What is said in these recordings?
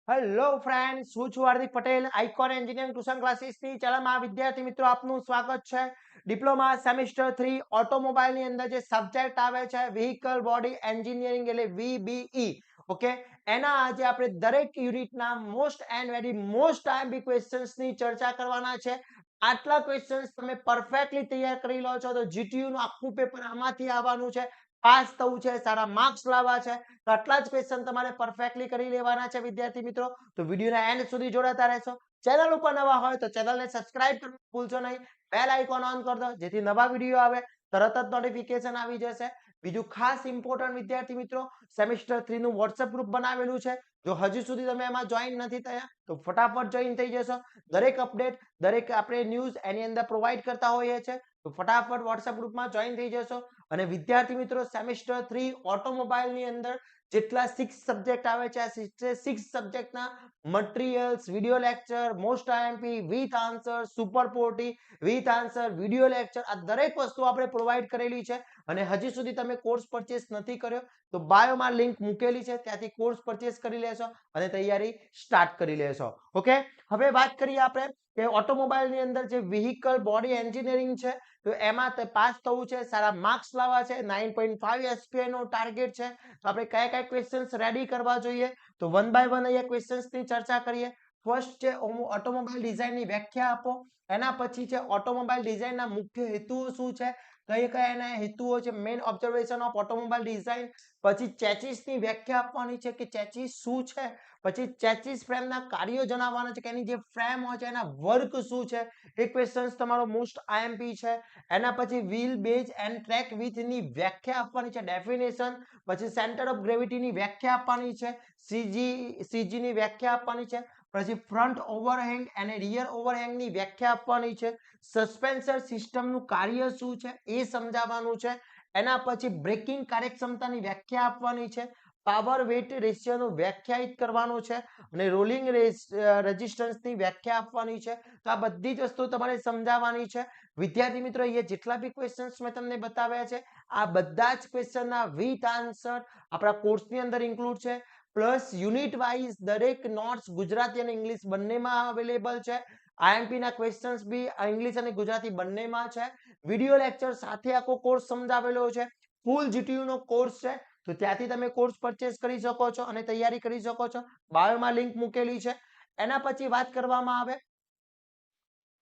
Hello friends, હું છું Hardik Patel. Icon engineering tuition ક્લાસીસની ચેનલમાં વિદ્યાર્થી મિત્રો આપનું સ્વાગત છે. ડિપ્લોમા સેમિસ્ટર 3 ઓટોમોબાઈલની અંદર જે સબ્જેક્ટ આવે છે વ્હીકલ બોડી એન્જિનિયરિંગ એટલે VBE. ઓકે, એના આજે આપણે દરેક યુનિટના most and very most IMP ક્વેશ્ચન્સની ચર્ચા કરવાના છે. આટલા ક્વેશ્ચન્સ તમે પરફેક્ટલી તૈયાર કરી લો છો તો GTU નું આખું પેપર આમાંથી આવવાનું છે. પાસ થવું છે, સારા માર્ક્સ લાવવા છે, તો આટલા જ ક્વેશ્ચન તમારે પરફેક્ટલી કરી લેવાના છે વિદ્યાર્થી મિત્રો. તો વિડીયોના એન્ડ સુધી જોડાતા રહેશો. ચેનલ ઉપર નવા હોય તો ચેનલને સબસ્ક્રાઇબ કરવાનું ભૂલશો નહીં. બેલ આઇકોન ઓન કરી દો જેથી નવા વિડીયો આવે તરત જ નોટિફિકેશન આવી જશે. બીજું ખાસ ઇમ્પોર્ટન્ટ વિદ્યાર્થી મિત્રો, સેમિસ્ટર 3 નું WhatsApp ગ્રુપ બનાવેલું છે. જો હજુ સુધી તમે એમાં જોઈન નથી થયા તો ફટાફટ જોઈન થઈ જશો. દરેક અપડેટ, દરેક આપણે ન્યૂઝ એની અંદર પ્રોવાઈડ કરતા હોઈએ છીએ. તો ફટાફટ WhatsApp ગ્રુપમાં જોઈન થઈ જશો. અને વિદ્યાર્થી મિત્રો, સેમિસ્ટર 3 ઓટોમોબાઈલની અંદર જેટલા 6 સબ્જેક્ટ આવે છે, આ 6 સબ્જેક્ટના materials, video lecture, most IMP with answer, super પોટી વિથ આન્સર, વિડિયો લેક્ચર, આ દરેક વસ્તુ આપણે પ્રોવાઈડ કરેલી છે. અને હજી સુધી તમે કોર્સ પરચેસ નથી કર્યો તો બાયોમાં લિંક મૂકેલી છે, ત્યાંથી કોર્સ પરચેસ કરી લેશો અને તૈયારી સ્ટાર્ટ કરી લેશો. ઓકે, હવે વાત કરીએ આપણે કે ઓટોમોબાઈલની અંદર જે વ્હીકલ બોડી એન્જિનિયરિંગ છે તો એમાં પાસ થવું છે, સારા માર્ક્સ લાવવા છે, 9.5 SPI નો ટાર્ગેટ છે. તો આપણે કયા કયા ક્વેશ્ચન્સ રેડી કરવા જોઈએ તો વન બાય વન અહીંયા ક્વેશ્ચન્સની ચર્ચા કરીએ. ફર્સ્ટ છે ઓટોમોબાઈલ ડિઝાઇનની વ્યાખ્યા આપો. એના પછી છે ઓટોમોબાઈલ ડિઝાઇનના મુખ્ય હેતુઓ શું છે, કયા કયા એના હેતુઓ છે, main observation of automobile design. પછી ચેસિસની વ્યાખ્યા આપવાની છે કે ચેસિસ શું છે. પછી ચેસિસ ફ્રેમના કાર્યો જણાવવાના છે કે એની જે ફ્રેમ હોય છે એના વર્ક શું છે. એ ક્વેશ્ચન્સ તમારો મોસ્ટ આઈએમપી છે. એના પછી વ્હીલ બેઝ એન્ડ ટ્રેક વિથની વ્યાખ્યા આપવાની છે, ડેફિનેશન. પછી સેન્ટર ઓફ ગ્રેવિટીની વ્યાખ્યા આપવાની છે, સીજીની વ્યાખ્યા આપવાની છે. પછી ફ્રન્ટ ઓવરહેંગ અને રિયર ઓવરહેંગની વ્યાખ્યા આપવાની છે. સસ્પેન્શન સિસ્ટમનું કાર્ય શું છે એ સમજાવવાનું છે. એના પછી બ્રેકિંગ કાર્યક્ષમતાની વ્યાખ્યા આપવાની છે. પાવર વેટ રેશિયોનું વ્યાખ્યાયિત કરવાનું છે અને રોલિંગ રેઝિસ્ટન્સની વ્યાખ્યા આપવાની છે. તો આ બધી જ વસ્તુ તમારે સમજાવવાની છે. વિદ્યાર્થી મિત્રો, અહીંયા જેટલા બી ક્વેશ્ચન્સ મેં તમને બતાવ્યા છે આ બધા જ ક્વેશ્ચનના વિથ આન્સર આપણા કોર્સની અંદર ઇન્ક્લુડ છે. પ્લસ યુનિટ વાઇઝ દરેક નોટ્સ ગુજરાતી અને ઇંગ્લિશ બંનેમાં અવેલેબલ છે. આઈએમપી ના ક્વેશ્ચન્સ બી ઇંગ્લિશ અને ગુજરાતી બંનેમાં છે. વિડિયો લેક્ચર સાથે આખો કોર્સ સમજાવેલો છે. ફૂલ જીટીયુ નો કોર્સ છે, તો ત્યાંથી તમે કોર્સ પરચેસ કરી શકો છો અને તૈયારી કરી શકો છો. બાયોમાં લિંક મૂકેલી છે. એના પછી વાત કરવામાં આવે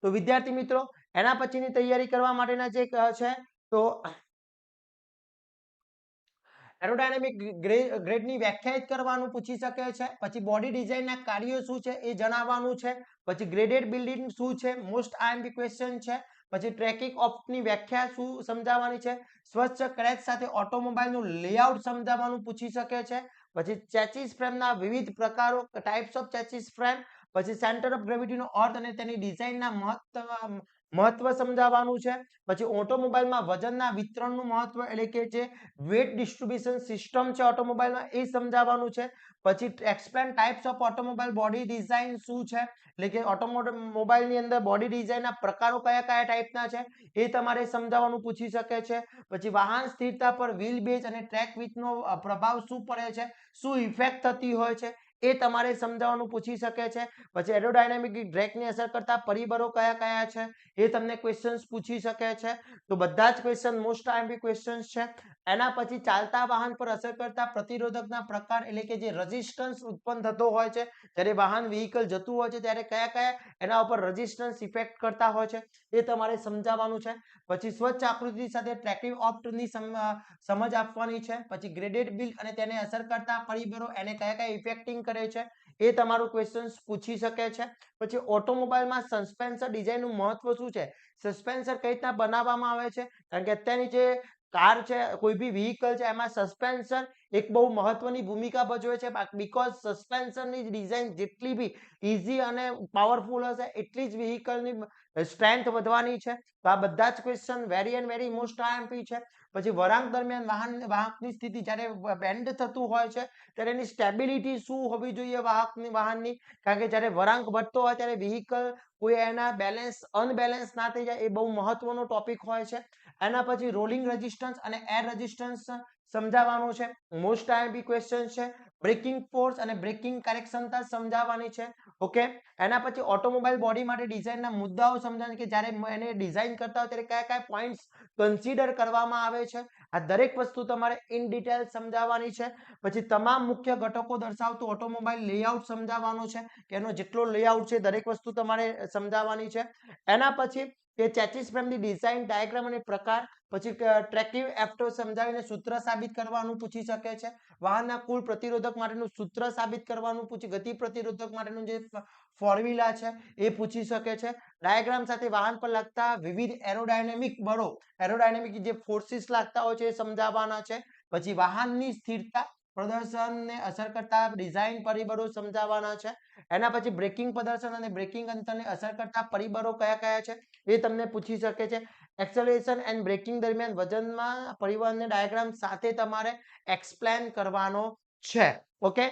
તો વિદ્યાર્થી મિત્રો, એના પછીની તૈયારી કરવા માટેના જે છે તો એરોડાયનેમિક ગ્રેડની વ્યાખ્યાયિત કરવાનું પૂછી શકે છે. પછી બોડી ડિઝાઇનના કાર્યો શું છે એ જણાવવાનું છે. પછી ગ્રેડેડ બિલ્ડિંગ શું છે, મોસ્ટ આઈએમપી ક્વેશ્ચન છે. પછી ટ્રેકિંગ ઓફની વ્યાખ્યા શું સમજાવવાની છે. સ્વચ્છ ક્રેચ સાથે ઓટોમોબાઈલનું લેઆઉટ સમજાવવાનું પૂછી શકે છે. પછી ચેસિસ ફ્રેમના વિવિધ પ્રકારો, ટાઇપ્સ ઓફ ચેસિસ ફ્રેમ. પછી સેન્ટર ઓફ ગ્રેવિટીનો અર્થ અને તેની ડિઝાઇનના મહત્વ સમજાવવાનું છે. પછી ઓટોમોબાઈલમાં વજનના વિતરણનું મહત્વ એટલે કે જે વેટ ડિસ્ટ્રીબ્યુશન સિસ્ટમ છે ઓટોમોબાઈલમાં એ સમજાવવાનું છે. પછી explain types of automobile body design શું છે, એટલે કે ઓટોમોબાઈલની અંદર બોડી ડિઝાઇનના પ્રકારો કયા કયા ટાઈપના છે એ તમારે સમજાવવાનું પૂછી શકે છે. પછી વાહન સ્થિરતા પર વ્હીલ બેઝ અને ટ્રેક વિથનો પ્રભાવ શું પડે છે, શું ઇફેક્ટ થતી હોય છે એ તમારે સમજાવવાનું પૂછી શકે છે. પછી એરોડાયનેમિક બ્રેકની અસર કરતા પરિબળો કયા કયા છે એ તમને ક્વેશ્ચન્સ પૂછી શકે છે. તો બધા જ ક્વેશ્ચન મોસ્ટ આઈએમપી ક્વેશ્ચન્સ છે. એના પછી ચાલતા વાહન પર અસર કરતા પ્રતિરોધકના પ્રકાર એટલે કે જે રેઝિસ્ટન્સ ઉત્પન્ન થતો હોય છે જ્યારે વાહન વ્હીકલ જતું હોય છે ત્યારે કયા કયા એના ઉપર રેઝિસ્ટન્સ ઇફેક્ટ કરતા હોય છે એ તમારે સમજાવવાનું છે. પછી સ્વચ્છ આકૃતિ સાથે ટ્રેકિંગ ઓફની સમજ આપવાની છે. પછી ગ્રેડેડ બિલ્ડ અને તેને અસર કરતા પરિબળો એને કયા કયા ઇફેક્ટિંગ કરે છે એ તમારું ક્વેશ્ચન્સ પૂછી શકે છે. પછી ઓટોમોબાઈલમાં સસ્પેન્શન ડિઝાઇનનું મહત્વ શું છે, સસ્પેન્શન કઈ રીતના બનાવવામાં આવે છે, કારણ કે અત્યારની જે કાર છે, કોઈ બી વ્હીકલ છે, એમાં સસ્પેન્શન એક બહુ મહત્વની ભૂમિકા ભજવે છે. બીકોઝ સસ્પેન્શનની ડિઝાઇન જેટલી બી ઈઝી અને પાવરફુલ હશે એટલી જ વ્હીકલની સ્ટ્રેન્થ વધવાની છે. તો આ બધા જ question very and very most IMP છે. પછી વળાંક દરમિયાન વાહનની સ્થિતિ જ્યારે બેન્ડ થતું હોય છે ત્યારે એની સ્ટેબિલિટી શું હોવી જોઈએ વાહનની, કારણ કે જ્યારે વળાંક વધતો હોય ત્યારે વ્હીકલ કોઈ એના બેલેન્સ અનબેલેન્સ ના થઈ જાય એ બહુ મહત્વનો ટોપિક હોય છે. એના પછી રોલિંગ રેઝિસ્ટન્સ અને એર રેઝિસ્ટન્સ સમજાવવાનું છે, મોસ્ટ આઈએમપી ક્વેશ્ચન છે. બ્રેકિંગ ફોર્સ અને બ્રેકિંગ કાર્યક્ષમતા સમજાવવાની છે. ઓકે, એના પછી ઓટોમોબાઈલ બોડી માટે ડિઝાઇનના મુદ્દાઓ સમજાવવાના કે જ્યારે એને ડિઝાઇન કરતા હોય ત્યારે કયા કયા પોઈન્ટ્સ કન્સિડર કરવામાં આવે છે. આ દરેક વસ્તુ તમારે ઇન ડિટેલ સમજાવવાની છે. પછી તમામ મુખ્ય ઘટકો દર્શાવતું ઓટોમોબાઈલ લેઆઉટ સમજાવવાનું છે કે એનો જેટલો લેઆઉટ છે દરેક વસ્તુ તમારે સમજાવવાની છે. એના પછી કે ચેસિસ ફ્રેમની ડિઝાઇન, ડાયાગ્રામ અને પ્રકાર, પછી ટ્રેક્ટિવ એપ્ટો સમજાવીને સૂત્ર સાબિત કરવાનું પૂછી શકે છે. વાહનના કુલ પ્રતિરોધક માટેનું સૂત્ર સાબિત કરવાનું પૂછી, ગતિ પ્રતિરોધક માટેનું જે ફોર્મ્યુલા છે એ પૂછી શકે છે. ડાયાગ્રામ સાથે વાહન પર લાગતા વિવિધ એરોડાયનેમિક બળો, એરોડાયનેમિક જે ફોર્સિસ લાગતા હોય છે એ સમજાવવાના છે. પછી વાહનની સ્થિરતા, પ્રદર્શનને અસર કરતા ડિઝાઇન પરિબળો સમજાવવાના છે. એના પછી બ્રેકિંગ પ્રદર્શન અને બ્રેકિંગ અંતરને અસર કરતા પરિબળો કયા કયા છે એ તમને પૂછી શકે છે. એક્સેલરેશન એન્ડ બ્રેકિંગ દરમિયાન વજનમાં પરિવહનને ડાયાગ્રામ સાથે તમારે એક્સપ્લેન કરવાનો છે. ઓકે,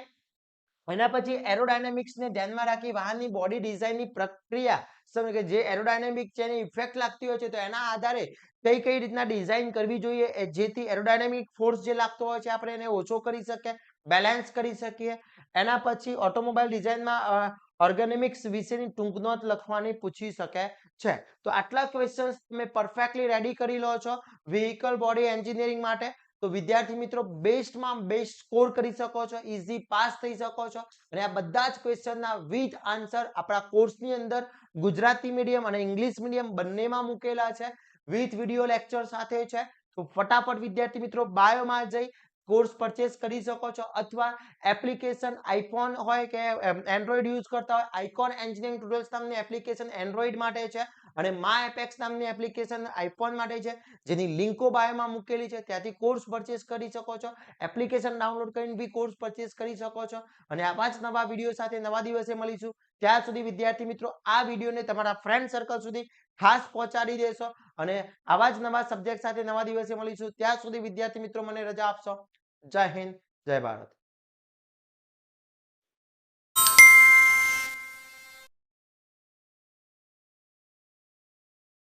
એના પછી એરોડાયનેમિક્સને ધ્યાનમાં રાખી વાહનની બોડી ડિઝાઇનની પ્રક્રિયા સમજ કે જે એરોડાયનેમિક છે એની ઇફેક્ટ લાગતી હોય છે તો એના આધારે કઈ કઈ રીતના ડિઝાઇન કરવી જોઈએ જેથી એરોડાયનેમિક ફોર્સ જે લાગતો હોય છે આપણે એને ઓછો કરી શકીએ, બેલેન્સ કરી શકીએ. એના પછી ઓટોમોબાઈલ ડિઝાઇનમાં ઓર્ગેનિમિક્સ વિશેની ટૂંક નોંધ લખવાની પૂછી શકે છે. તો આટલા ક્વેશ્ચન્સ તમે પરફેક્ટલી રેડી કરી લો છો વ્હીકલ બોડી એન્જિનિયરિંગ માટે. તો વિદ્યાર્થી મિત્રો બેસ્ટમાં બેસ્ટ સ્કોર કરી શકો છો, ઇઝી પાસ થઈ શકો છો. અને આ બધા જ ક્વેશ્ચનના વિથ આન્સર આપણા કોર્સની અંદર ગુજરાતી મીડિયમ અને ઇંગ્લિશ મીડિયમ બંનેમાં મૂકેલા છે, વિથ વિડીયો લેક્ચર સાથે છે. તો ફટાફટ વિદ્યાર્થી મિત્રો બાયોમાં જઈ કોર્સ પરચેસ કરી શકો છો અથવા એપ્લિકેશન આઈફોન હોય કે એન્ડ્રોઈડ યુઝ કરતા હોય, આઇકોન એન્જિનિયરિંગ ટ્યુટોરિયલ્સ નામની એપ્લિકેશન એન્ડ્રોઈડ માટે છે અને મા એપેક્સ નામની એપ્લિકેશન આઈફોન માટે છે, જેની લિંકો બાયોમાં મૂકેલી છે. ત્યાંથી કોર્સ પરચેસ કરી શકો છો. એપ્લિકેશન ડાઉનલોડ કરીને બી કોર્સ પરચેસ કરી શકો છો. અને આવા જ નવા વિડીયો સાથે નવા દિવસે મળીશું. ત્યાં સુધી વિદ્યાર્થી મિત્રો આ વિડીયોને તમારા ફ્રેન્ડ સર્કલ સુધી ખાસ પહોંચાડી દેશો અને આવા જ નવા સબ્જેક્ટ સાથે નવા દિવસે મળીશું. ત્યાં સુધી વિદ્યાર્થી મિત્રો મને રજા આપશો. જય હિન્દ, જય ભારત.